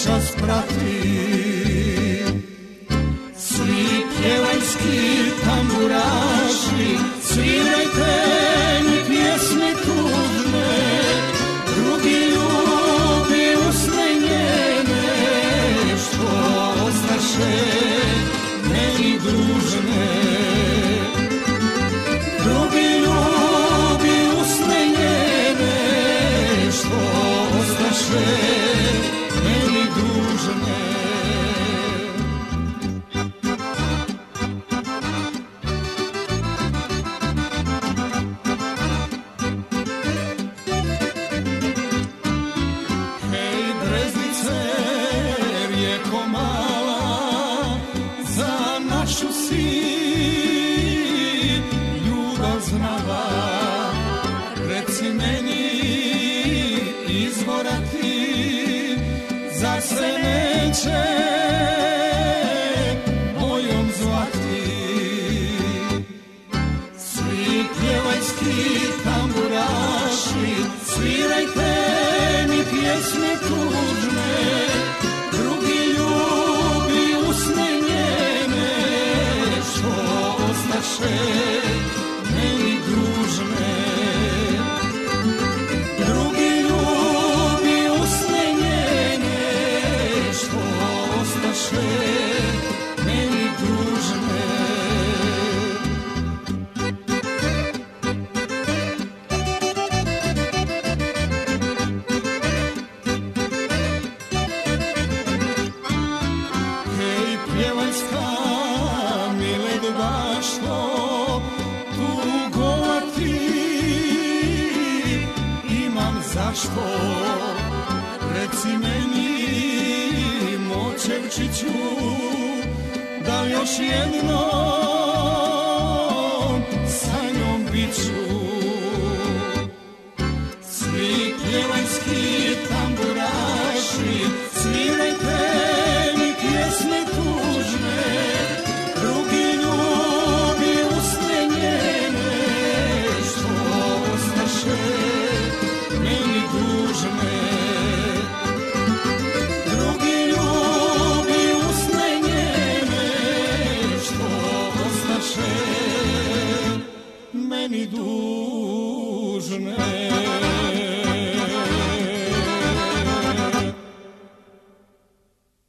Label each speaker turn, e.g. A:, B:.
A: noćas pratim. Svi pjevajski tamburaši, svirajte mi pjesme tužne, drugi ljubi usne njene, što ostaše meni dužne. Drugi ljubi usne njene, što ostaše meni dužne. Reci meni izvora ti, zar se neće mojom zvati? Svi pjevajski tamburaši, svirajte mi pjesme tužne, drugi ljubi usne njene, što ostaše meni dužne. Drugi ljubi usne njene, što ostaše meni dužne. Hej, pjevajska miledba, što zašto? Reci meni, Močevčiću, da li još jednom sa njom biću? Svi pjevajski tamburaši, svirajte mi pjesme tužne, drugi ljubi usne njene, što ostaše meni dužne. Drugi ljubi usne njene, što ostaše meni dužne.